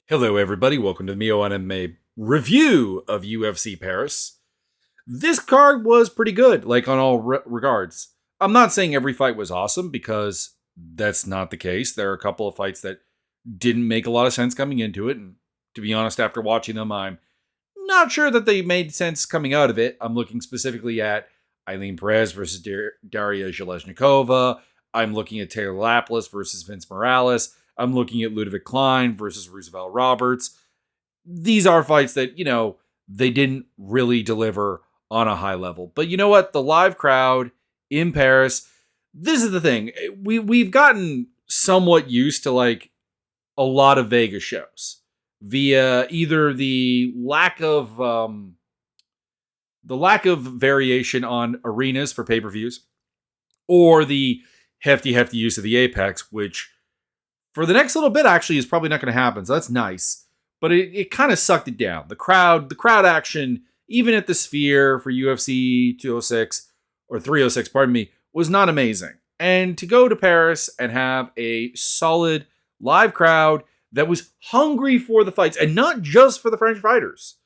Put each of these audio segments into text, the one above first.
Hello, everybody. Welcome to the Mio Anime review of UFC Paris. This card was pretty good, like on all regards. I'm not saying every fight was awesome because that's not the case. There are a couple of fights that didn't make a lot of sense coming into it. And to be honest, after watching them, I'm not sure that they made sense coming out of it. I'm looking specifically at Eileen Perez versus Daria Zheleznikova. I'm looking at Taylor Lapilus versus Vince Morales. I'm looking at Ludovic Klein versus Roosevelt Roberts. These are fights that, they didn't really deliver on a high level. But you know what? The live crowd in Paris, this is the thing. We've gotten somewhat used to like a lot of Vegas shows via either the lack of variation on arenas for pay-per-views or the hefty use of the Apex, which for the next little bit actually is probably not going to happen. So that's nice. But it kind of sucked it down. The crowd action, even at the Sphere for UFC 206 or 306, pardon me, was not amazing. And to go to Paris and have a solid live crowd that was hungry for the fights, and not just for the French fighters,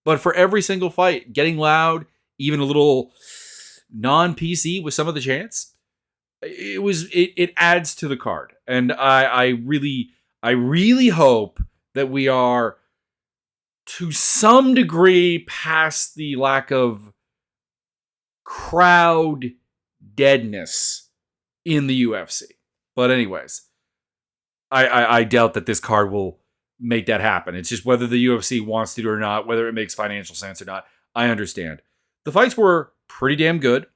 but for every single fight, getting loud, even a little non-PC with some of the chants. It adds to the card. And I really hope that we are to some degree past the lack of crowd deadness in the UFC. But anyways, I doubt that this card will make that happen. It's just whether the UFC wants to or not, whether it makes financial sense or not. I understand. The fights were pretty damn good.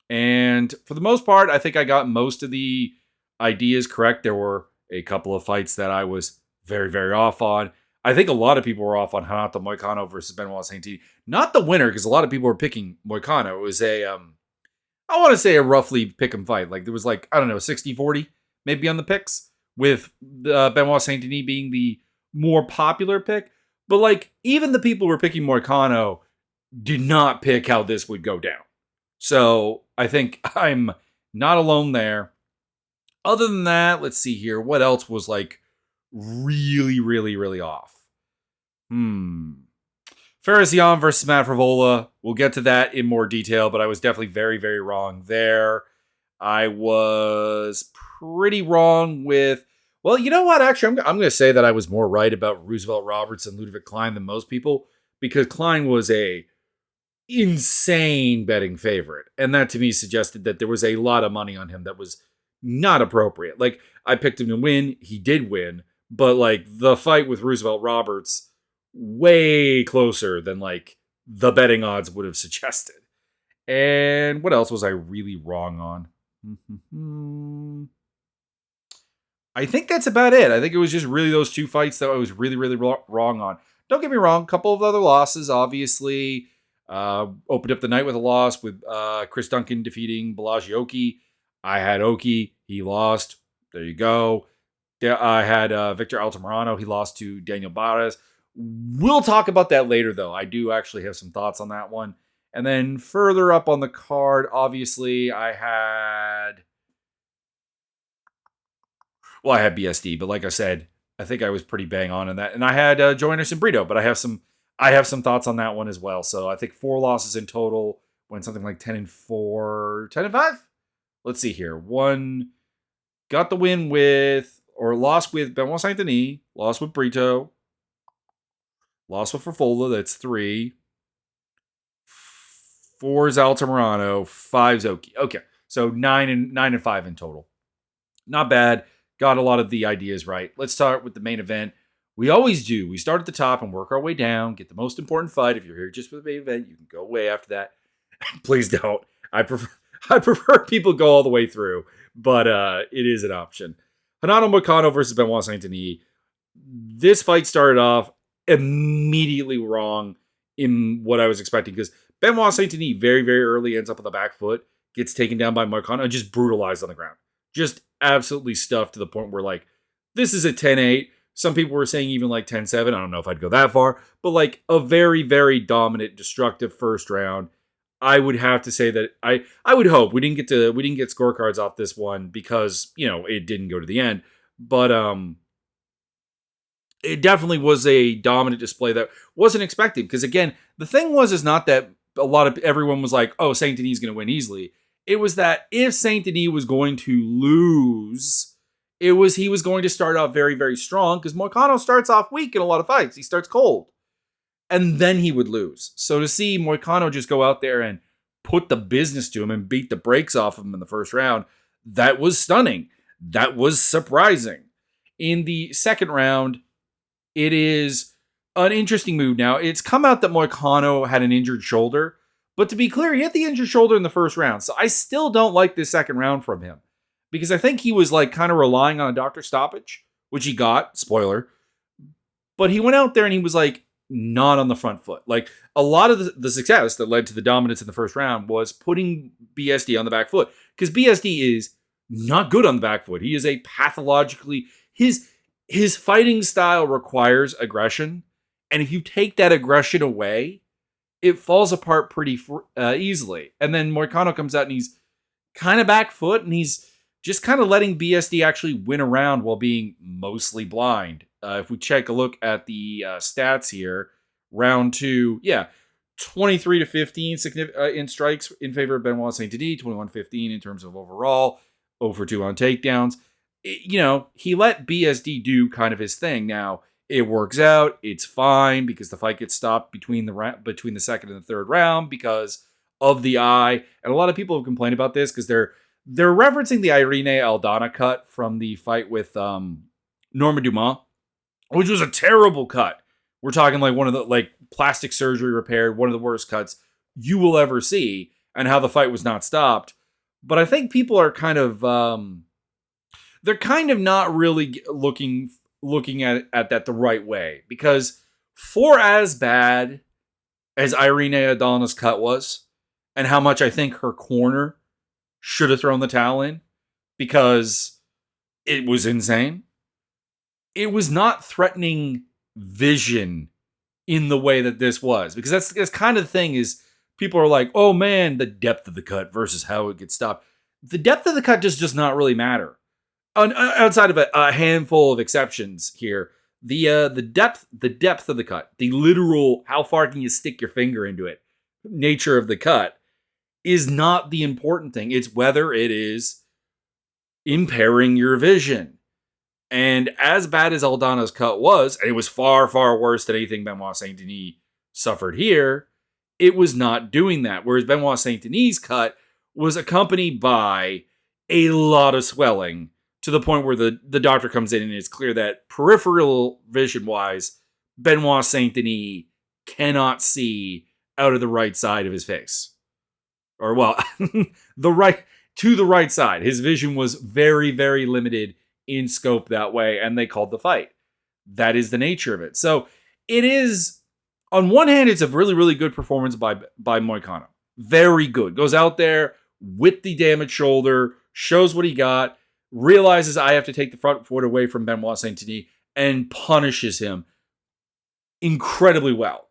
And for the most part, I think I got most of the ideas correct. There were a couple of fights that I was very, very off on. I think a lot of people were off on Renato Moicano versus Benoit Saint-Denis. Not the winner, because a lot of people were picking Moicano. It was I want to say a roughly pick 'em fight. Like there was 60-40 maybe on the picks, with Benoit Saint-Denis being the more popular pick. But even the people who were picking Moicano did not pick how this would go down. So I think I'm not alone there. Other than that, let's see here. What else was really, really, really off? Farisian versus Matt Frivola. We'll get to that in more detail, but I was definitely very, very wrong there. I was pretty wrong with... Well, you know what? Actually, I'm going to say that I was more right about Roosevelt Roberts and Ludovic Klein than most people, because Klein was a insane betting favorite. And that to me suggested that there was a lot of money on him that was not appropriate. I picked him to win. He did win. But the fight with Roosevelt Roberts, way closer than the betting odds would have suggested. And what else was I really wrong on? I think that's about it. I think it was just really those two fights that I was really, really wrong on. Don't get me wrong. A couple of other losses, obviously. Opened up the night with a loss with Chris Duncan defeating Balaji Oki. I had Oki. He lost. There you go. I had Victor Altamirano. He lost to Daniel Barres. We'll talk about that later, though. I do actually have some thoughts on that one. And then further up on the card, obviously, I had BSD. But like I said, I think I was pretty bang on in that. And I had Joe Anderson Brito, but I have some thoughts on that one as well. So I think 4 losses in total, went something like 10-4, 10-5. Let's see here. One got the win with, or lost with Benoit Saint-Denis, lost with Brito, lost with Frivola. That's 3. 4 is Altamirano, 5 is Oki. Okay, so 9-5 in total. Not bad. Got a lot of the ideas right. Let's start with the main event. We always do. We start at the top and work our way down, get the most important fight. If you're here just for the main event, you can go way after that. Please don't. I prefer people go all the way through, but it is an option. Renato Moicano versus Benoit Saint-Denis. This fight started off immediately wrong in what I was expecting, because Benoit Saint-Denis very, very early ends up on the back foot, gets taken down by Moicano, and just brutalized on the ground. Just absolutely stuffed to the point where this is a 10-8. Some people were saying even 10-7. I don't know if I'd go that far, but a very, very dominant, destructive first round. I would have to say that I would hope we didn't get scorecards off this one because it didn't go to the end. But it definitely was a dominant display that wasn't expected. Because again, the thing is not that everyone was like, oh, Saint Denis is going to win easily. It was that if Saint Denis was going to lose, he was going to start off very, very strong, because Moicano starts off weak in a lot of fights. He starts cold. And then he would lose. So to see Moicano just go out there and put the business to him and beat the brakes off of him in the first round, that was stunning. That was surprising. In the second round, it is an interesting move. Now, it's come out that Moicano had an injured shoulder, but to be clear, he had the injured shoulder in the first round. So I still don't like this second round from him, because I think he was like kind of relying on a doctor stoppage, which he got, spoiler. But he went out there and he was like not on the front foot. Like, a lot of the success that led to the dominance in the first round was putting BSD on the back foot, because BSD is not good on the back foot. He is a pathologically, his fighting style requires aggression, and if you take that aggression away, it falls apart pretty easily. And then Moicano comes out and he's kind of back foot, and he's just kind of letting BSD actually win around while being mostly blind. If we take a look at the stats here, round 2, 23-15 in strikes in favor of Benoit Saint-Denis, 21-15 in terms of overall, 0-for-2 on takedowns. He let BSD do kind of his thing. Now, it works out. It's fine, because the fight gets stopped between the second and the third round because of the eye. And a lot of people have complained about this because they're referencing the Irene Aldana cut from the fight with Norma Dumas, which was a terrible cut. We're talking like one of the plastic surgery repaired, one of the worst cuts you will ever see, and how the fight was not stopped. But I think people are kind of they're kind of not really looking at that the right way, because for as bad as Irene Aldana's cut was, and how much I think her corner should have thrown the towel in because it was insane, it was not threatening vision in the way that this was. Because that's kind of the thing, is people are like, oh man, the depth of the cut versus how it gets stopped. The depth of the cut just does not really matter. Outside of a handful of exceptions here, the depth of the cut, the literal how far can you stick your finger into it nature of the cut, is not the important thing. It's whether it is impairing your vision. And as bad as Aldana's cut was, and it was far, far worse than anything Benoit Saint-Denis suffered here, it was not doing that. Whereas Benoit Saint-Denis' cut was accompanied by a lot of swelling, to the point where the doctor comes in and it's clear that peripheral vision-wise, Benoit Saint-Denis cannot see out of the right side of his face. Or, well, the right side. His vision was very, very limited in scope that way, and they called the fight. That is the nature of it. So it is, on one hand, it's a really, really good performance by Moicano. Very good. Goes out there with the damaged shoulder, shows what he got, realizes I have to take the front foot away from Benoit Saint-Denis, and punishes him incredibly well.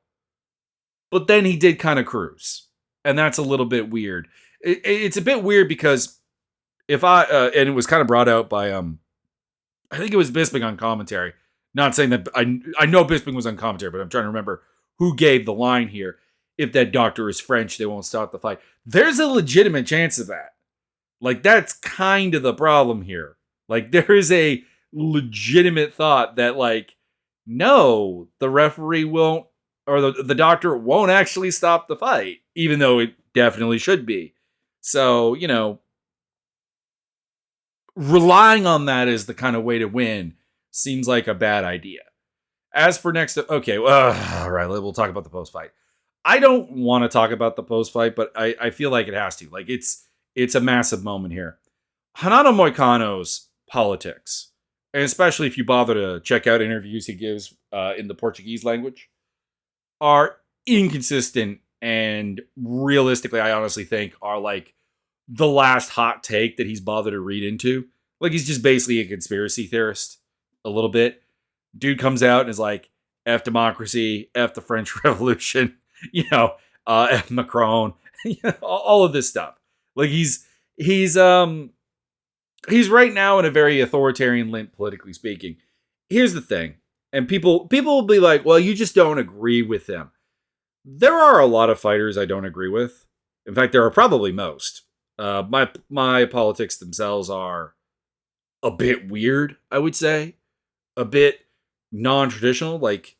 But then he did kind of cruise. And that's a little bit weird. It's a bit weird because and it was kind of brought out by, I think it was Bisping on commentary. Not saying that, I know Bisping was on commentary, but I'm trying to remember who gave the line here. If that doctor is French, they won't stop the fight. There's a legitimate chance of that. Like, that's kind of the problem here. Like, there is a legitimate thought that, like, no, the referee won't, or the doctor won't actually stop the fight, even though it definitely should be. So, relying on that as the kind of way to win seems like a bad idea. As for next, okay, all right, we'll talk about the post-fight. I don't want to talk about the post-fight, but I feel like it has to. Like, it's a massive moment here. Renato Moicano's politics, and especially if you bother to check out interviews he gives in the Portuguese language, are inconsistent, and realistically, I honestly think are like the last hot take that he's bothered to read into. Like, he's just basically a conspiracy theorist a little bit. Dude comes out and is like, F democracy, F the French Revolution, F Macron, all of this stuff. Like, he's right now in a very authoritarian limp, politically speaking. Here's the thing. And people will be like, well, you just don't agree with them. There are a lot of fighters I don't agree with. In fact, there are probably most. My politics themselves are a bit weird, I would say. A bit non-traditional. Like,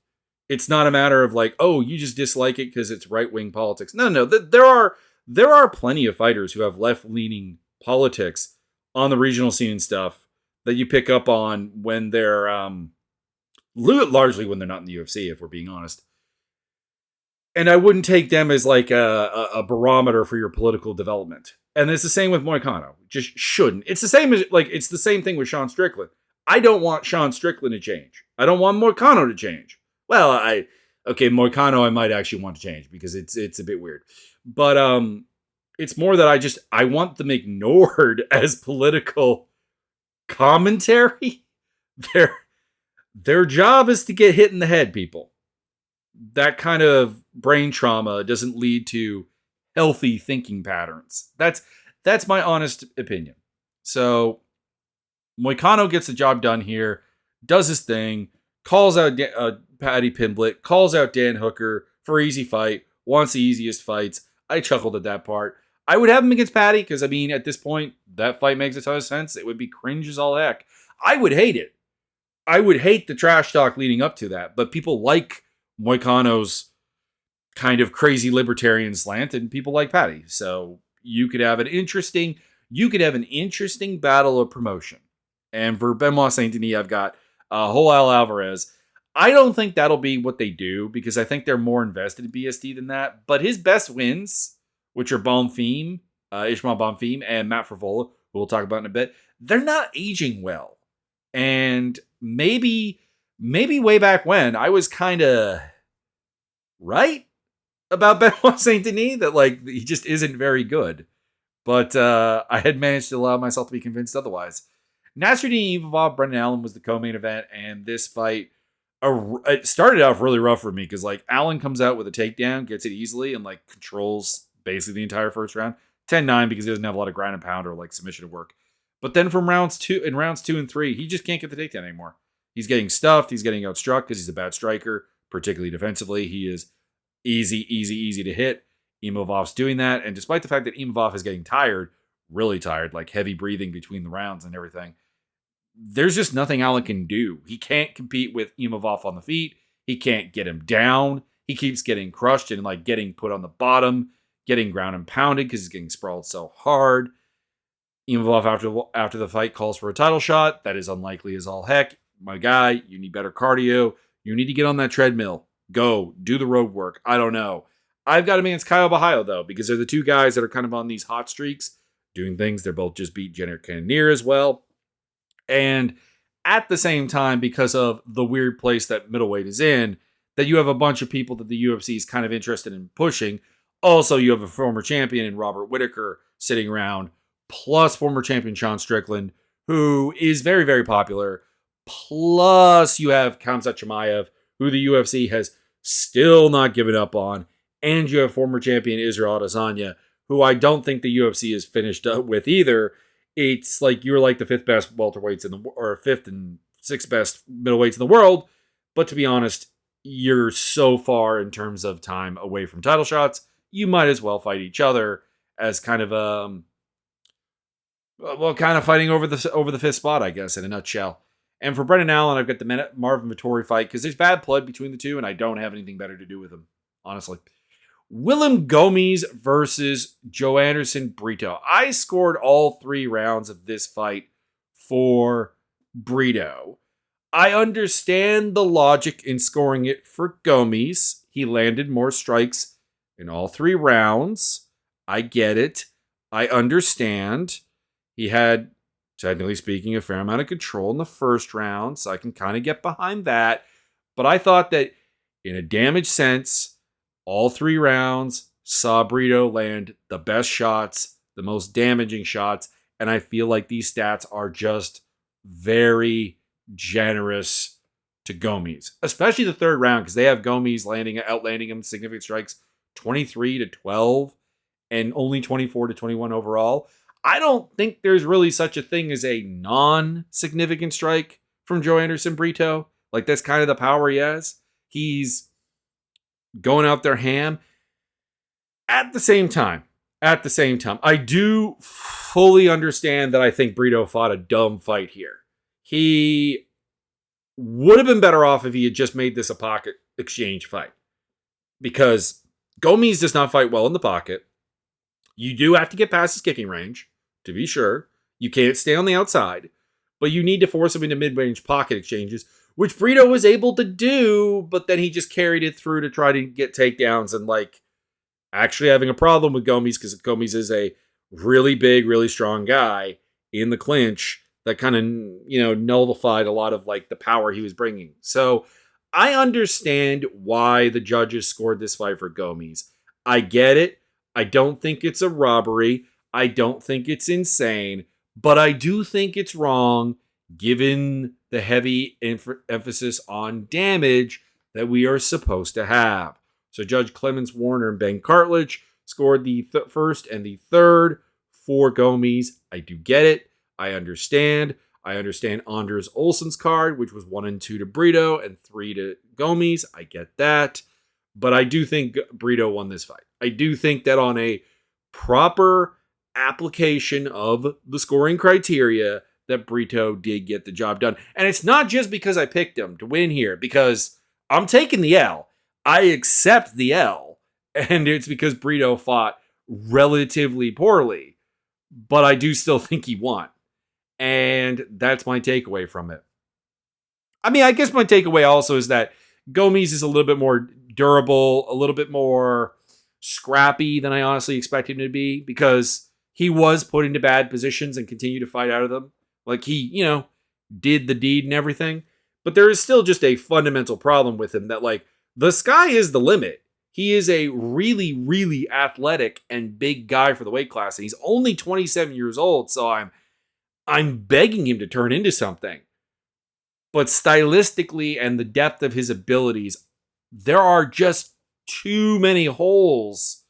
it's not a matter of like, oh, you just dislike it because it's right-wing politics. No. There are plenty of fighters who have left-leaning politics on the regional scene and stuff that you pick up on when they're largely when they're not in the UFC, if we're being honest. And I wouldn't take them as like a barometer for your political development. And it's the same with Moicano. Just shouldn't. It's the same as like it's the same thing with Sean Strickland. I don't want Sean Strickland to change. I don't want Moicano to change. Well, Moicano I might actually want to change because it's a bit weird. But it's more that I want them ignored as political commentary. Their job is to get hit in the head, people. That kind of brain trauma doesn't lead to healthy thinking patterns. That's my honest opinion. So Moicano gets the job done here, does his thing, calls out Paddy Pimblett, calls out Dan Hooker for easy fight, wants the easiest fights. I chuckled at that part. I would have him against Paddy because, I mean, at this point, that fight makes a ton of sense. It would be cringe as all heck. I would hate it. I would hate the trash talk leading up to that, but people like Moicano's kind of crazy libertarian slant, and people like Paddy. So you could have an interesting battle of promotion. And for Benoit Saint Denis, I've got Joel Alvarez. I don't think that'll be what they do because I think they're more invested in BSD than that. But his best wins, which are Bonfim, Ishmael Bonfim, and Matt Frivola, who we'll talk about in a bit, they're not aging well. And maybe way back when, I was kind of right about Benoit Saint Denis, that like he just isn't very good. But I had managed to allow myself to be convinced otherwise. Nassourdine Imavov, Brendan Allen was the co-main event, and this fight it started off really rough for me because like Allen comes out with a takedown, gets it easily, and like controls basically the entire first round. 10-9 because he doesn't have a lot of ground and pound or like submission to work. But then from rounds 2 and 3, he just can't get the takedown anymore. He's getting stuffed. He's getting outstruck because he's a bad striker, particularly defensively. He is easy to hit. Imavov's doing that. And despite the fact that Imavov is getting tired, really tired, like heavy breathing between the rounds and everything, there's just nothing Allen can do. He can't compete with Imavov on the feet. He can't get him down. He keeps getting crushed and like getting put on the bottom, getting ground and pounded because he's getting sprawled so hard. Imavov after the fight calls for a title shot. That is unlikely as all heck. My guy, you need better cardio. You need to get on that treadmill. Go. Do the road work. I don't know. I've got him against Kyle Bahio, though, because they're the two guys that are kind of on these hot streaks, doing things. They're both just beat Jenner Cannonier as well. And at the same time, because of the weird place that middleweight is in, that you have a bunch of people that the UFC is kind of interested in pushing. Also, you have a former champion in Robert Whittaker sitting around, plus former champion Sean Strickland, who is very, very popular. Plus, you have Khamzat Chimaev, who the UFC has still not given up on. And you have former champion Israel Adesanya, who I don't think the UFC is finished up with either. It's like you're like the fifth best welterweights or fifth and sixth best middleweights in the world. But to be honest, you're so far in terms of time away from title shots, you might as well fight each other as kind of kind of fighting over the fifth spot, I guess, in a nutshell. And for Brendan Allen, I've got the Marvin Vettori fight because there's bad blood between the two, and I don't have anything better to do with them, honestly. Willem Gomes versus Joe Anderson Brito. I scored all 3 rounds of this fight for Brito. I understand the logic in scoring it for Gomes. He landed more strikes in all 3 rounds. I get it. I understand. He had, technically speaking, a fair amount of control in the first round, so I can kind of get behind that. But I thought that in a damage sense, all 3 rounds saw Brito land the best shots, the most damaging shots, and I feel like these stats are just very generous to Gomes, especially the third round, because they have Gomes outlanding him significant strikes 23-12 and only 24-21 overall. I don't think there's really such a thing as a non-significant strike from Joe Anderson Brito, Like, that's kind of the power he has. He's going out there ham. At the same time, I do fully understand that I think Brito fought a dumb fight here. He would have been better off if he had just made this a pocket exchange fight. Because Gomes does not fight well in the pocket. You do have to get past his kicking range, to be sure. You can't stay on the outside. But you need to force him into mid-range pocket exchanges, which Brito was able to do, but then he just carried it through to try to get takedowns and, like, actually having a problem with Gomes because Gomes is a really big, really strong guy in the clinch that kind of, nullified a lot of, like, the power he was bringing. So I understand why the judges scored this fight for Gomes. I get it. I don't think it's a robbery. I don't think it's insane. But I do think it's wrong given the heavy emphasis on damage that we are supposed to have. So Judge Clemens Warner and Ben Cartledge scored the first and the third for Gomes. I do get it. I understand. I understand Anders Olsen's card, which was 1 and 2 to Brito and 3 to Gomes. I get that. But I do think Brito won this fight. I do think that on a proper application of the scoring criteria, that Brito did get the job done. And it's not just because I picked him to win here, because I'm taking the L. I accept the L. And it's because Brito fought relatively poorly. But I do still think he won. And that's my takeaway from it. I mean, I guess my takeaway also is that Gomes is a little bit more durable, a little bit more scrappy than I honestly expected him to be, because he was put into bad positions and continued to fight out of them. Like, he, did the deed and everything. But there is still just a fundamental problem with him that, like, the sky is the limit. He is a really, really athletic and big guy for the weight class. And he's only 27 years old, so I'm begging him to turn into something. But stylistically and the depth of his abilities, there are just too many holes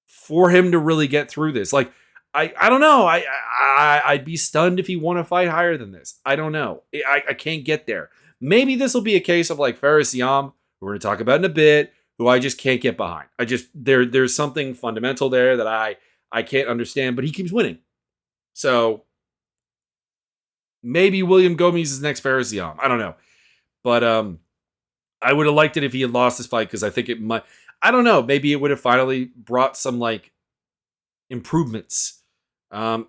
for him to really get through this. Like, I don't know. I'd be stunned if he won a fight higher than this. I don't know. I can't get there. Maybe this will be a case of like Paris Recap, who we're going to talk about in a bit, who I just can't get behind. There's something fundamental there that I can't understand, but he keeps winning. So maybe William Gomes is next Paris Recap. I don't know. But I would have liked it if he had lost this fight, because I think it might, I don't know, maybe it would have finally brought some like improvements.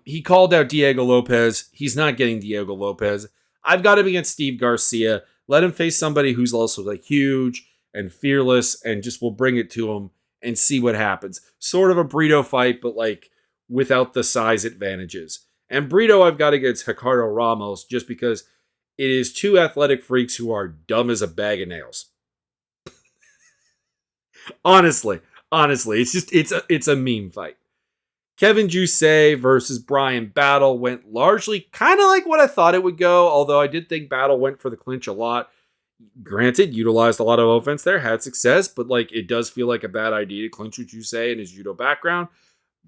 He called out Diego Lopez. He's not getting Diego Lopez. I've got him against Steve Garcia. Let him face somebody who's also like huge and fearless and just will bring it to him and see what happens. Sort of a Brito fight, but like without the size advantages. And Brito I've got against Ricardo Ramos just because it is two athletic freaks who are dumb as a bag of nails. honestly, it's a meme fight. Kevin Jousset versus Brian Battle went largely kind of like what I thought it would go, although I did think Battle went for the clinch a lot. Granted, utilized a lot of offense there, had success, but like it does feel like a bad idea to clinch with Jousset in his judo background.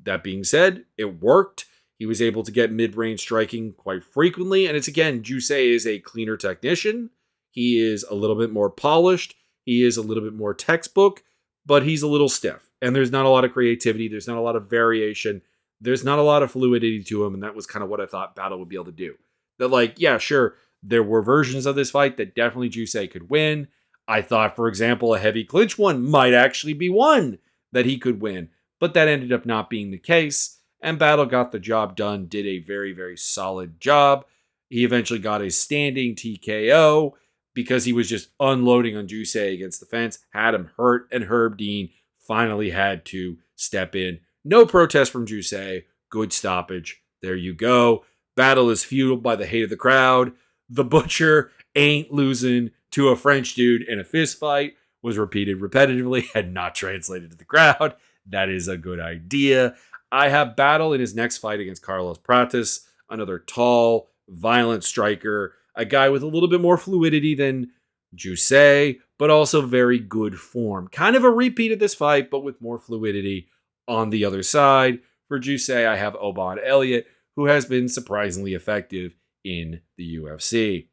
That being said, it worked. He was able to get mid-range striking quite frequently, and it's again, Jousset is a cleaner technician. He is a little bit more polished. He is a little bit more textbook, but he's a little stiff. And there's not a lot of creativity. There's not a lot of variation. There's not a lot of fluidity to him. And that was kind of what I thought Battle would be able to do. That like, yeah, sure, there were versions of this fight that definitely Jousset could win. I thought, for example, a heavy clinch one might actually be one that he could win. But that ended up not being the case. And Battle got the job done, did a very, very solid job. He eventually got a standing TKO because he was just unloading on Jousset against the fence, had him hurt, and Herb Dean finally had to step in. No protest from Jousset. Good stoppage. There you go. Battle is fueled by the hate of the crowd. The Butcher ain't losing to a French dude in a fist fight was repeated repetitively and not translated to the crowd. That is a good idea. I have Battle in his next fight against Carlos Prates, another tall, violent striker, a guy with a little bit more fluidity than Jousset, but also very good form. Kind of a repeat of this fight, but with more fluidity on the other side. For Jousset, I have Oban Elliott, who has been surprisingly effective in the UFC.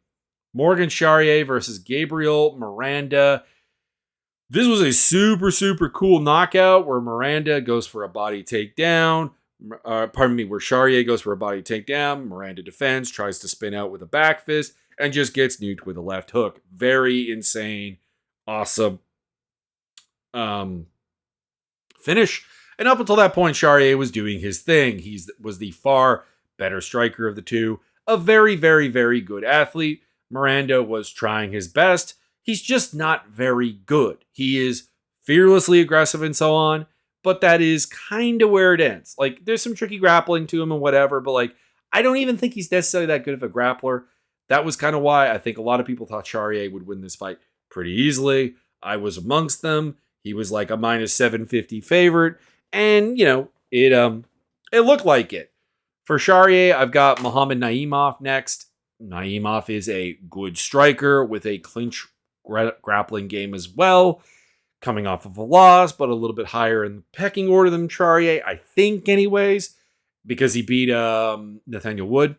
Morgan Charrier versus Gabriel Miranda. This was a super, super cool knockout where Miranda goes for a body takedown. Where Charrier goes for a body takedown. Miranda defends, tries to spin out with a back fist, and just gets nuked with a left hook. Very insane, awesome finish. And up until that point, Charrier was doing his thing. He was the far better striker of the two. A very, very, very good athlete. Miranda was trying his best. He's just not very good. He is fearlessly aggressive and so on, but that is kind of where it ends. Like, there's some tricky grappling to him and whatever, but like, I don't even think he's necessarily that good of a grappler. That was kind of why I think a lot of people thought Charrier would win this fight pretty easily. I was amongst them. He was like a minus 750 favorite, and it looked like it. For Charrier, I've got Muhammad Naimov next. Naimov is a good striker with a clinch grappling game as well, coming off of a loss, but a little bit higher in the pecking order than Charrier, I think, anyways, because he beat Nathaniel Wood.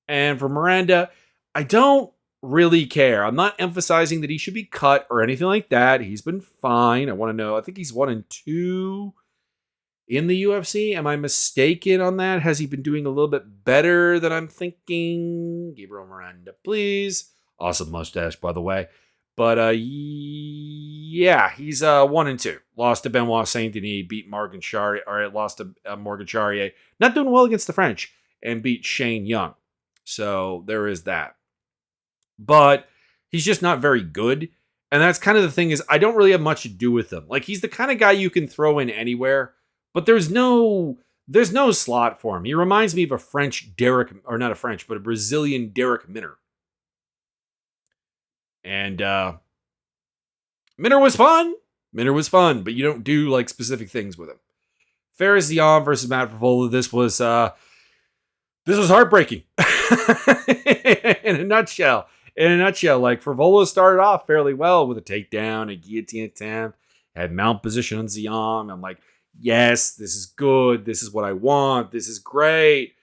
And for Miranda, I don't really care. I'm not emphasizing that he should be cut or anything like that. He's been fine. I want to know. I think he's 1-2 in the UFC. Am I mistaken on that? Has he been doing a little bit better than I'm thinking? Gabriel Miranda, please. Awesome mustache, by the way. But yeah, he's 1-2. Lost to Benoit Saint Denis, beat Morgan Charrier, or lost to Morgan Charrier. Not doing well against the French, and beat Shane Young. So there is that. But he's just not very good. And that's kind of the thing, is I don't really have much to do with him. Like, he's the kind of guy you can throw in anywhere, but there's no slot for him. He reminds me of a French Derek, or not a French, but a Brazilian Derek Minner. And Minner was fun. But you don't do like specific things with him. Faris Ziam versus Matt Favola. This was heartbreaking. In a nutshell, like, Favola started off fairly well with a takedown, a guillotine attempt, had mount position on Ziam. I'm like, yes, this is good. This is what I want. This is great.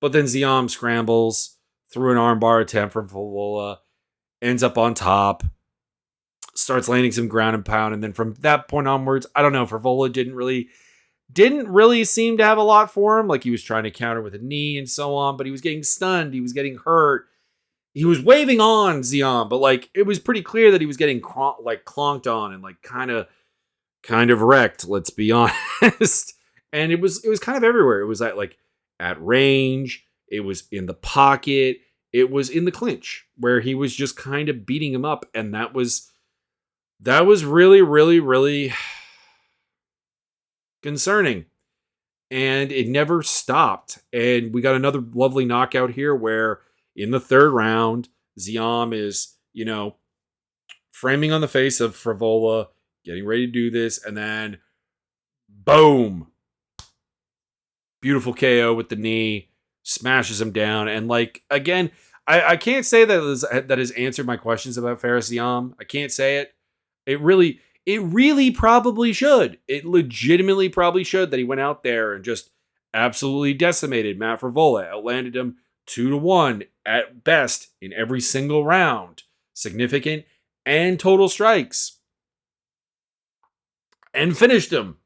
But then Ziam scrambles through an armbar attempt from Favola, ends up on top, starts landing some ground and pound, and then from that point onwards, I don't know, Favola didn't really seem to have a lot for him. Like, he was trying to counter with a knee and so on, but he was getting stunned. He was getting hurt. He was waving on Ziam, but like, it was pretty clear that he was getting clonked on and like kind of wrecked, let's be honest. And it was kind of everywhere. It was at range. It was in the pocket. It was in the clinch where he was just kind of beating him up. And that was really, really, really concerning. And it never stopped. And we got another lovely knockout here where in the third round, Ziam is, framing on the face of Favola, getting ready to do this, and then boom. Beautiful KO with the knee, smashes him down. And like, again, I can't say that has answered my questions about Faris Ziam. I can't say it. It really probably should. It legitimately probably should, that he went out there and just absolutely decimated Matt Favola, outlanded him 2-1 at best in every single round, significant and total strikes, and finished him.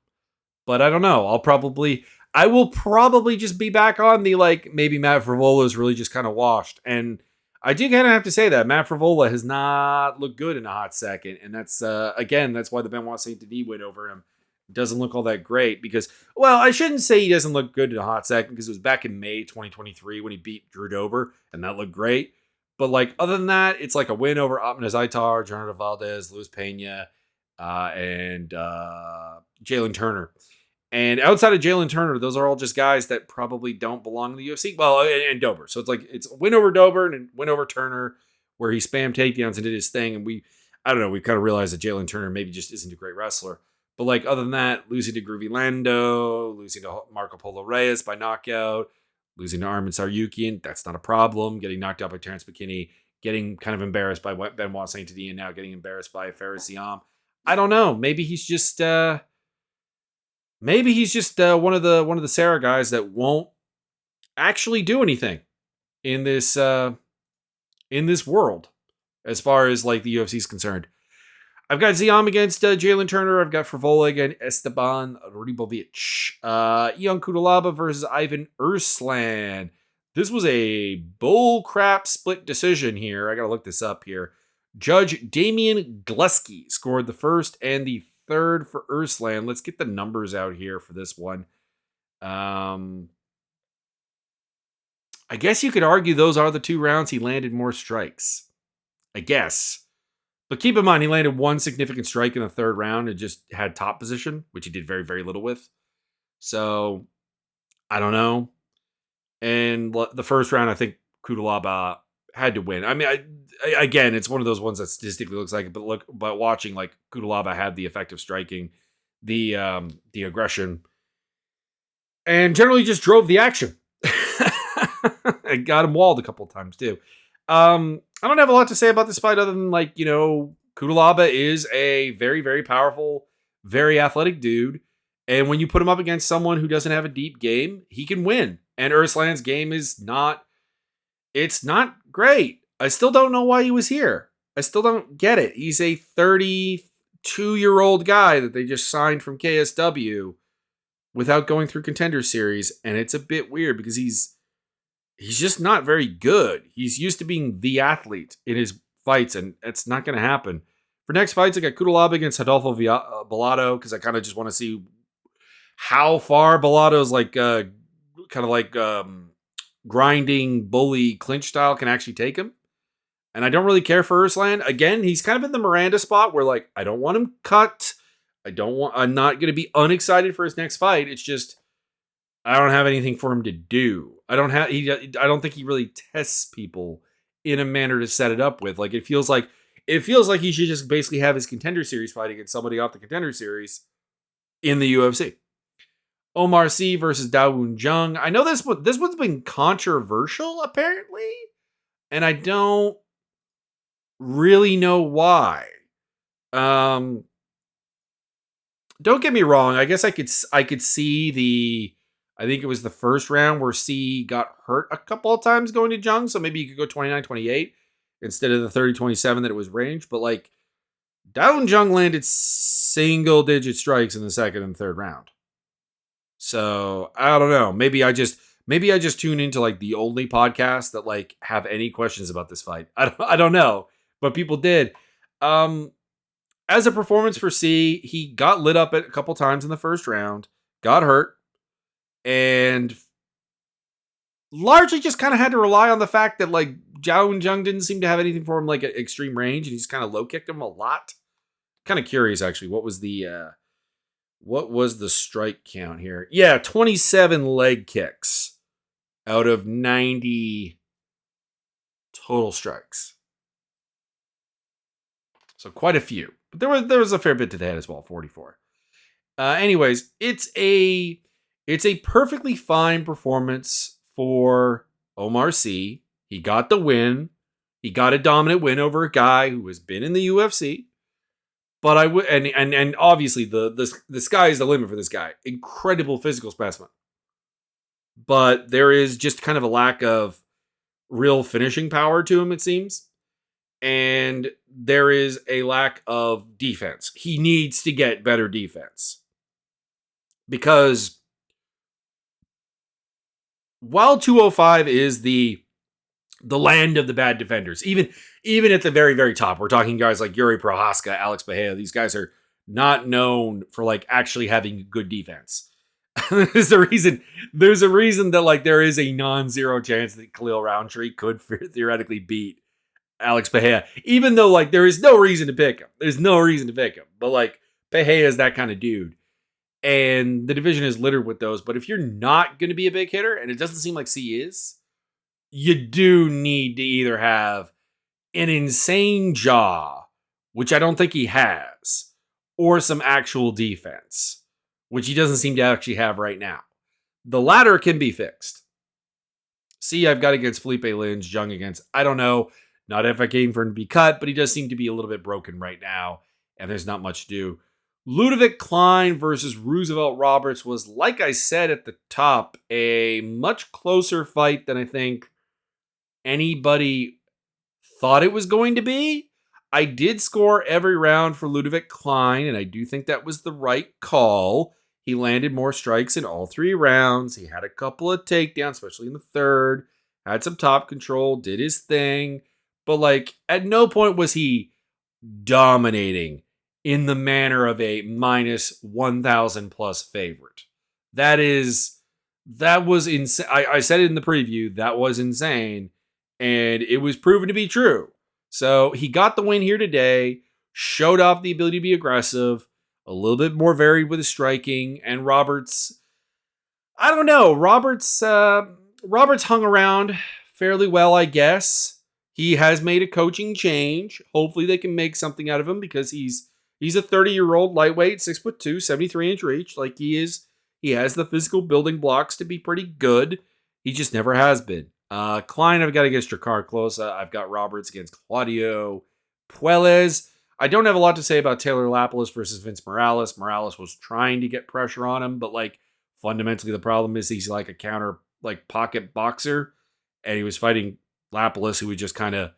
But I don't know. I will probably just be back on the, like, maybe Matt Favola is really just kind of washed. And I do kind of have to say that Matt Favola has not looked good in a hot second. And that's, again, that's why the Benoit Saint Denis win over him doesn't look all that great, because, well, I shouldn't say he doesn't look good in a hot second, because it was back in May 2023 when he beat Drew Dober, and that looked great. But like, other than that, it's like a win over Abner Zaitar, Jonathan Valdez, Luis Pena, and Jalen Turner. And outside of Jalen Turner, those are all just guys that probably don't belong in the UFC. Well, and Dober. So it's like, it's a win over Dober and win over Turner, where he spammed takedowns and did his thing. And we kind of realized that Jalen Turner maybe just isn't a great wrestler. But like, other than that, losing to Groovy Lando, losing to Marco Polo Reyes by knockout, losing to Armin Saryukian, that's not a problem. Getting knocked out by Terrence McKinney, getting kind of embarrassed by Benoit Saint Denis, and now getting embarrassed by Faris Ziam. I don't know. Maybe he's just one of the Sarah guys that won't actually do anything in this world. as far as like the UFC is concerned. I've got Ziam against Jalen Turner. I've got Frivola against Esteban Ribovic. Ion Kudalaba versus Ivan Urslan. This was a bull crap split decision here. I got to look this up here. Judge Damian Gleski scored the first and the third for Urslan. Let's get the numbers out here for this one. I guess you could argue those are the 2 rounds he landed more strikes. I guess. But keep in mind, he landed 1 significant strike in the third round and just had top position, which he did very, very little with. So, I don't know. And the first round, I think Kudalaba had to win. I mean, again, it's one of those ones that statistically looks like it, but watching, like, Kudalaba had the effective striking, the aggression, and generally just drove the action. It got him walled a couple of times, too. I don't have a lot to say about this fight other than, like, Kudalaba is a very, very powerful, very athletic dude. And when you put him up against someone who doesn't have a deep game, he can win. And Urslan's game is not great. I still don't know why he was here. I still don't get it. He's a 32-year-old guy that they just signed from KSW without going through Contender Series. And it's a bit weird because he's just not very good. He's used to being the athlete in his fights, and it's not going to happen. For next fights, I got Kudalaba against Adolfo Bellato because I kind of just want to see how far Bellato's grinding bully clinch style can actually take him. And I don't really care for Urslan. Again, he's kind of in the Miranda spot where, like, I don't want him cut. I'm not going to be unexcited for his next fight. It's just I don't have anything for him to do. I don't think he really tests people in a manner to set it up with. Like, it feels like he should just basically have his Contender Series fight against somebody off the Contender Series in the UFC. Omar Sy versus Dawoon Jung. I know this one's been controversial apparently, and I don't really know why. Don't get me wrong. I guess I could see I think it was the first round where C got hurt a couple of times going to Jung, so maybe you could go 29-28 instead of the 30-27 that it was ranged. But like, Dawoon Jung landed single-digit strikes in the second and third round. So I don't know. Maybe I just tune into like the only podcast that like have any questions about this fight. I don't know, but people did. As a performance for C, he got lit up a couple times in the first round, got hurt, and largely just kind of had to rely on the fact that like Dawoon Jung didn't seem to have anything for him like at extreme range, and he's kind of low kicked him a lot. Kind of curious actually, what was the strike count here? Yeah, 27 leg kicks out of 90 total strikes. So quite a few. But there was a fair bit to the head as well, 44. Anyways, it's a perfectly fine performance for Omar Sy. He got the win. He got a dominant win over a guy who has been in the UFC. But I would, and obviously the sky is the limit for this guy. Incredible physical specimen. But there is just kind of a lack of real finishing power to him, it seems. And there is a lack of defense. He needs to get better defense. Because while 205 is the land of the bad defenders, even at the very, very top, we're talking guys like Yuri Prohaska, Alex Bahia. These guys are not known for like actually having good defense. There's a reason that like there is a non-zero chance that Khalil Roundtree could theoretically beat Alex Bahia, even though like there is no reason to pick him. There's no reason to pick him, but like Bahia is that kind of dude, and the division is littered with those. But if you're not going to be a big hitter, and it doesn't seem like C is, you do need to either have an insane jaw, which I don't think he has, or some actual defense, which he doesn't seem to actually have right now. The latter can be fixed. C I've got against Felipe Lins, Jung against, I don't know, not advocating for him to be cut, but he does seem to be a little bit broken right now, and there's not much to do. Ludovic Klein versus Roosevelt Roberts was, like I said at the top, a much closer fight than I think anybody thought it was going to be. I did score every round for Ludovic Klein, and I do think that was the right call. He landed more strikes in all 3 rounds. He had a couple of takedowns, especially in the third. Had some top control, did his thing. But, like, at no point was he dominating in the manner of a minus 1,000 plus favorite. That was insane. I said it in the preview. That was insane. And it was proven to be true. So he got the win here today, showed off the ability to be aggressive, a little bit more varied with his striking. And Roberts, I don't know. Roberts hung around fairly well, I guess. He has made a coaching change. Hopefully they can make something out of him because he's a 30-year-old lightweight, 6'2", 73-inch reach. Like he has the physical building blocks to be pretty good. He just never has been. Klein, I've got against Drakkar Klose. I've got Roberts against Claudio Puelles. I don't have a lot to say about Taylor Lapilus versus Vince Morales. Morales was trying to get pressure on him, but like fundamentally the problem is he's like a counter like pocket boxer, and he was fighting Lapilus, who would just kind of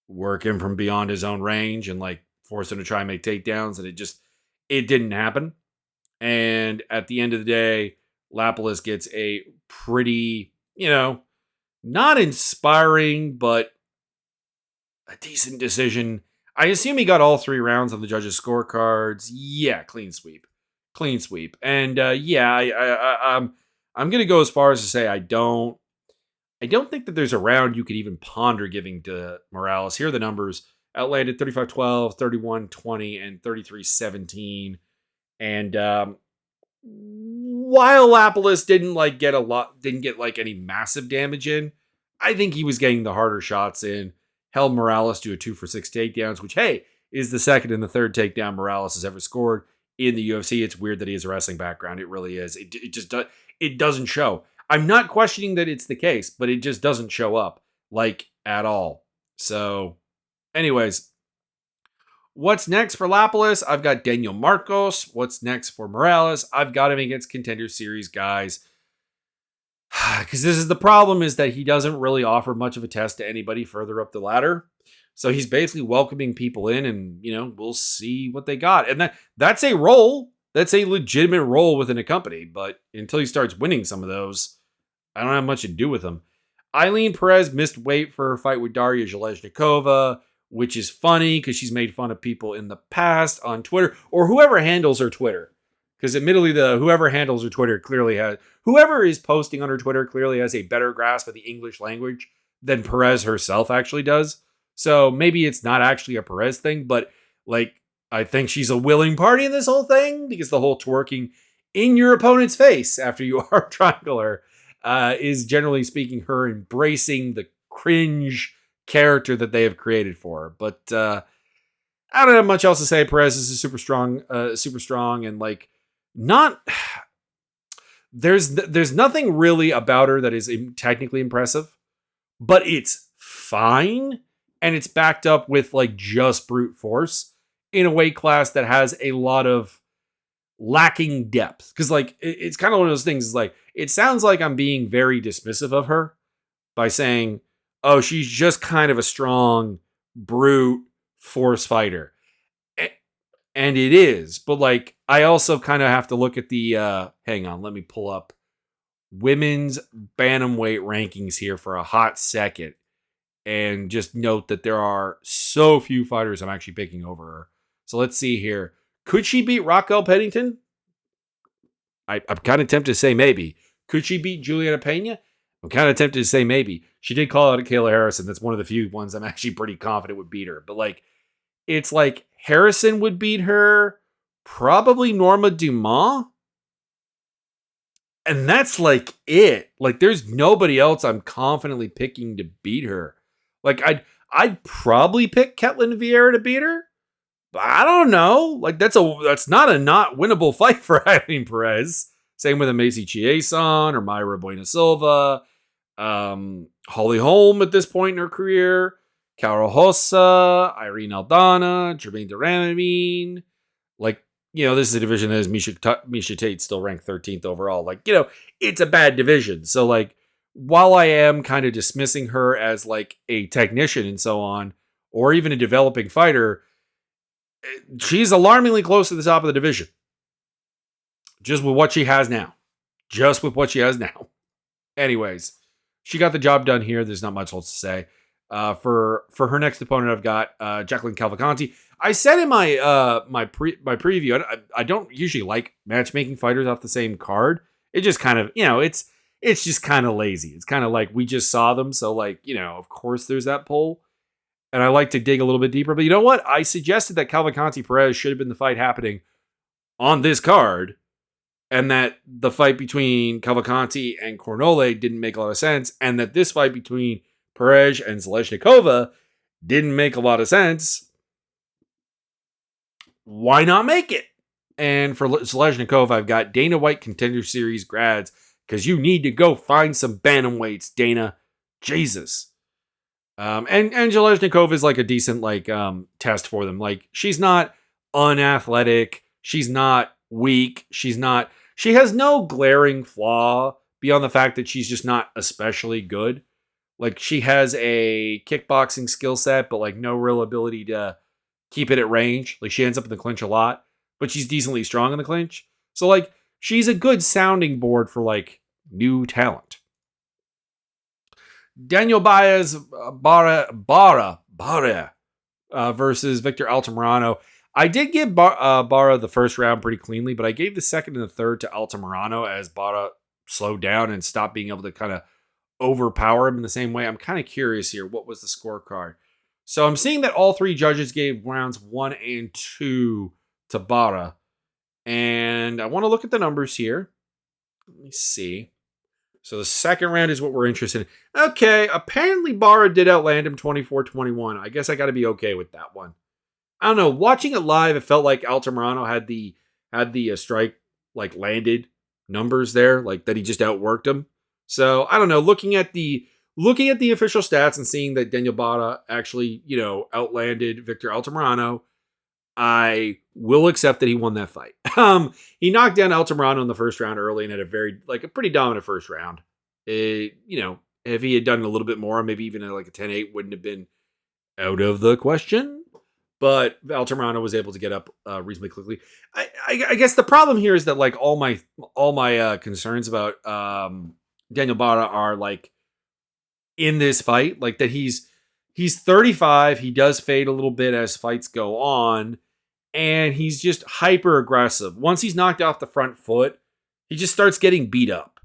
work him from beyond his own range and like force him to try and make takedowns, and it didn't happen. And at the end of the day, Lapilus gets a pretty, not inspiring, but a decent decision. I assume he got all 3 rounds on the judges' scorecards. Yeah, clean sweep. And I'm going to go as far as to say I don't think that there's a round you could even ponder giving to Morales. Here are the numbers. Outlanded 35-12, 31-20, and 33-17. And while Lapilus didn't get like any massive damage in, I think he was getting the harder shots in. Held Morales to a 2-for-6 takedowns, which, hey, is the second and the third takedown Morales has ever scored in the UFC. It's weird that he has a wrestling background. It really is. It doesn't show. I'm not questioning that it's the case, but it just doesn't show up like at all. So, anyways, what's next for Lapilus? I've got Daniel Marcos. What's next for Morales? I've got him against Contender Series guys. Because this is the problem, is that he doesn't really offer much of a test to anybody further up the ladder. So he's basically welcoming people in, and we'll see what they got. And that's a role. That's a legitimate role within a company. But until he starts winning some of those, I don't have much to do with him. Eileen Perez missed weight for her fight with Daria Zheleznikova, which is funny because she's made fun of people in the past on Twitter, or whoever handles her Twitter. Because admittedly, whoever handles her Twitter whoever is posting on her Twitter clearly has a better grasp of the English language than Perez herself actually does. So maybe it's not actually a Perez thing, but like, I think she's a willing party in this whole thing, because the whole twerking in your opponent's face after you are triangular is, generally speaking, her embracing the cringe character that they have created for her. But I don't have much else to say. Perez is super strong, and like, not. There's nothing really about her that is technically impressive, but it's fine, and it's backed up with like just brute force in a weight class that has a lot of lacking depth. Because like, it's kind of one of those things. Is like, it sounds like I'm being very dismissive of her by saying, oh, she's just kind of a strong brute force fighter. And it is, but like, I also kind of have to look at the, hang on, let me pull up women's bantamweight rankings here for a hot second, and just note that there are so few fighters I'm actually picking over her. So let's see here. Could she beat Raquel Pennington? I'm kind of tempted to say maybe. Could she beat Juliana Pena? I'm kind of tempted to say maybe. She did call out Kayla Harrison. That's one of the few ones I'm actually pretty confident would beat her. But like, it's like Harrison would beat her, probably Norma Dumont. And that's like it. Like, there's nobody else I'm confidently picking to beat her. Like, I'd probably pick Ketlin Vieira to beat her, but I don't know. Like, that's not a not winnable fight for Eileen Perez. Same with a Macy Chiasson or Mayra Buena Silva, Holly Holm at this point in her career, Carol Hossa, Irene Aldana, Jermaine Duramine. Like, this is a division that has Misha Tate still ranked 13th overall. Like, it's a bad division. So, like, while I am kind of dismissing her as like a technician and so on, or even a developing fighter, she's alarmingly close to the top of the division. Just with what she has now. Just with what she has now. Anyways, she got the job done here. There's not much else to say. For her next opponent, I've got Jacqueline Cavalcanti. I said in my my preview, I don't usually like matchmaking fighters off the same card. It just kind of, it's just kind of lazy. It's kind of like we just saw them, so like, of course there's that pull. And I like to dig a little bit deeper. But you know what? I suggested that Cavalcanti Perez should have been the fight happening on this card, and that the fight between Cavalcanti and Cornole didn't make a lot of sense, and that this fight between Perez and Zaleshnikova didn't make a lot of sense. Why not make it? And for Zaleshnikova, I've got Dana White Contender Series grads, because you need to go find some bantamweights, Dana. Jesus. And Zaleshnikova is like a decent test for them. Like, she's not unathletic. She's not weak. She has no glaring flaw beyond the fact that she's just not especially good. Like, she has a kickboxing skill set, but like no real ability to keep it at range. Like, she ends up in the clinch a lot, but she's decently strong in the clinch. So like, she's a good sounding board for like new talent. Daniel Baez Barra versus Victor Altamirano. I did give Barra the first round pretty cleanly, but I gave the second and the third to Altamirano as Barra slowed down and stopped being able to kind of overpower him in the same way. I'm kind of curious here. What was the scorecard? So I'm seeing that all three judges gave rounds 1 and 2 to Barra. And I want to look at the numbers here. Let me see. So the second round is what we're interested in. Okay, apparently Barra did outland him 24-21. I guess I got to be okay with that one. I don't know. Watching it live, it felt like Altamirano had the strike like landed numbers there, like that he just outworked him. So I don't know. Looking at the official stats and seeing that Daniel Barra actually outlanded Victor Altamirano, I will accept that he won that fight. He knocked down Altamirano in the first round early and had a pretty dominant first round. If he had done a little bit more, maybe even like a 10-8 wouldn't have been out of the question. But Altamirano was able to get up reasonably quickly. I guess the problem here is that like all my concerns about Daniel Barra are like in this fight, like that he's 35. He does fade a little bit as fights go on. And he's just hyper aggressive. Once he's knocked off the front foot, he just starts getting beat up.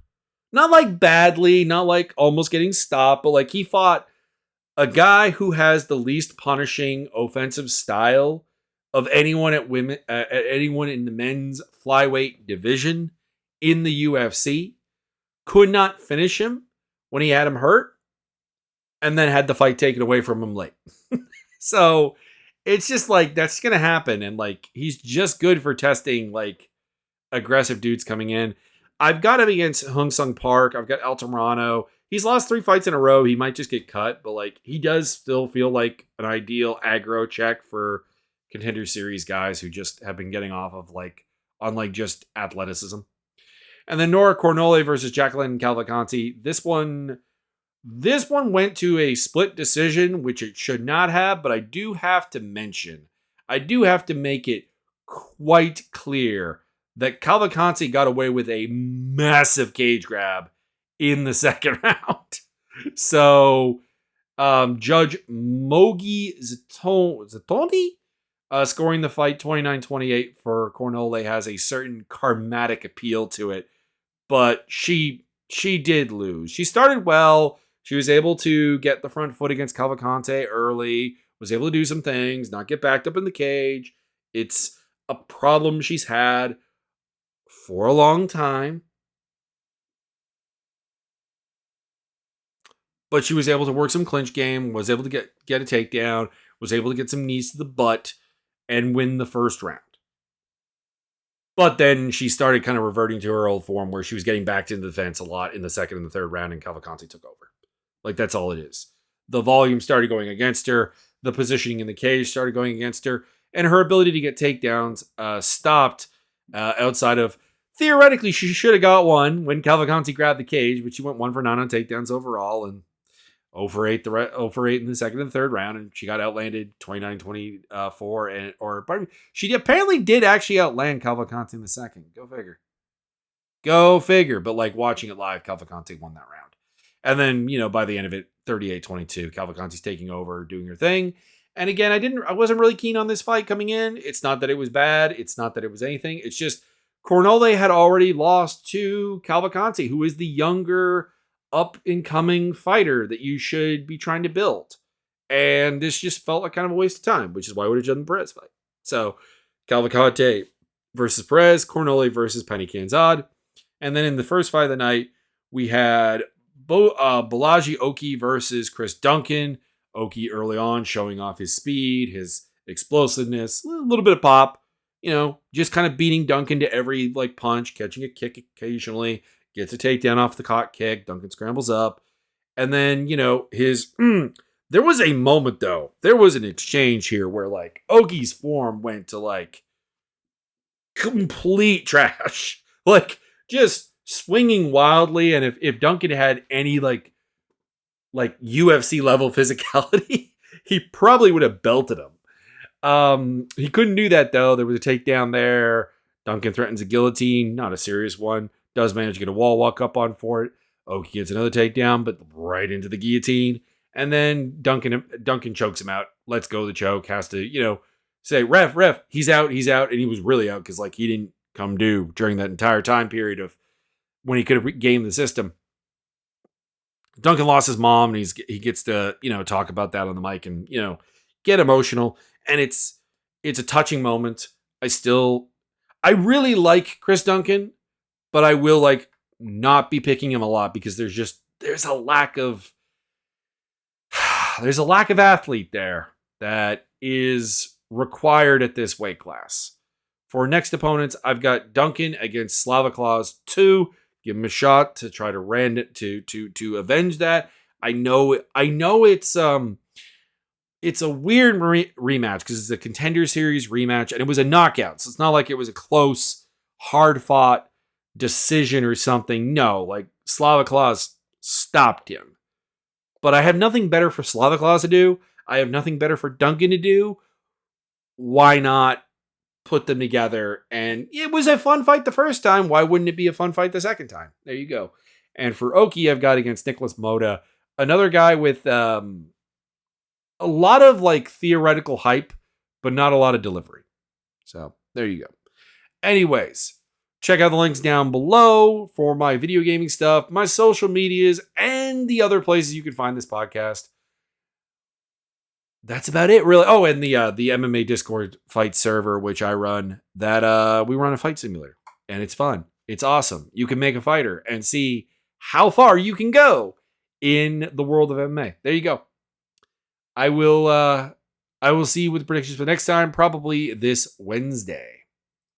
Not like badly, not like almost getting stopped, but like he fought a guy who has the least punishing offensive style of anyone anyone in the men's flyweight division in the UFC. Could not finish him when he had him hurt, and then had the fight taken away from him late. So it's just like, that's going to happen. And like, he's just good for testing like aggressive dudes coming in. I've got him against Hung Sung Park. I've got Altamirano. He's lost 3 fights in a row. He might just get cut, but like, he does still feel like an ideal aggro check for Contender Series guys who just have been getting off of like, on like just athleticism. And then Nora Cornole versus Jacqueline Cavalcanti. This one went to a split decision, which it should not have, but I do have to make it quite clear that Cavalcanti got away with a massive cage grab in the second round. So, Judge Mogi Zatoni scoring the fight 29-28 for Cornole has a certain karmatic appeal to it, but she did lose. She started well. She was able to get the front foot against Cavalcanti early, was able to do some things, not get backed up in the cage. It's a problem she's had for a long time. But she was able to work some clinch game, was able to get a takedown, was able to get some knees to the butt, and win the first round. But then she started kind of reverting to her old form where she was getting backed into the fence a lot in the second and the third round, and Cavalcanti took over. Like, that's all it is. The volume started going against her. The positioning in the cage started going against her. And her ability to get takedowns stopped outside of theoretically, she should have got one when Cavalcanti grabbed the cage, but she went 1 for 9 on takedowns overall and 0 for 8 in the second and third round, and she got outlanded 29-24. She apparently did actually outland Cavalcanti in the second. Go figure. But like watching it live, Cavalcanti won that round. And then, by the end of it, 38-22, Cavalcanti's taking over, doing her thing. And again, I wasn't really keen on this fight coming in. It's not that it was bad. It's not that it was anything. It's just Cornole had already lost to Cavalcanti, who is the younger up-and-coming fighter that you should be trying to build. And this just felt like kind of a waste of time, which is why I would have done the Perez fight. So, Cavalcanti versus Perez, Cornole versus Penny Canzad. And then in the first fight of the night, we had Balaji Oki versus Chris Duncan. Oki early on showing off his speed, his explosiveness, a little bit of pop, just kind of beating Duncan to every punch, catching a kick occasionally, gets a takedown off the caught kick. Duncan scrambles up. And then, there was a moment though. There was an exchange here where Oki's form went to complete trash. Just swinging wildly. And if Duncan had any UFC level physicality, he probably would have belted him. He couldn't do that though. There was a takedown there. Duncan threatens a guillotine, not a serious one. Does manage to get a wall walk up on for it. Oki gets another takedown, but right into the guillotine. And then Duncan chokes him out. Lets go of the choke. Has to, say, ref, he's out. And he was really out because he didn't come due during that entire time period of when he could have gamed the system. Duncan lost his mom, and he gets to talk about that on the mic and get emotional, and it's a touching moment. I really like Chris Duncan, but I will not be picking him a lot because there's a lack of athlete there that is required at this weight class. For next opponents, I've got Duncan against Slavaclaus 2. Give him a shot to try to to avenge that. I know it's a weird rematch because it's a Contender Series rematch and it was a knockout. So it's not like it was a close, hard-fought decision or something. No, Slavaclaus stopped him. But I have nothing better for Slavaclaus to do. I have nothing better for Duncan to do. Why not put them together? And it was a fun fight the first time. Why wouldn't it be a fun fight the second time? There you go. And for Oki, I've got against Nicholas Moda, another guy with a lot of theoretical hype, but not a lot of delivery. So there you go. Anyways, check out the links down below for my video gaming stuff, my social medias, and the other places you can find this podcast. That's about it, really. Oh, and the MMA Discord fight server, which I run, that we run a fight simulator, and it's fun. It's awesome. You can make a fighter and see how far you can go in the world of MMA. There you go. I will see you with predictions for next time, probably this Wednesday.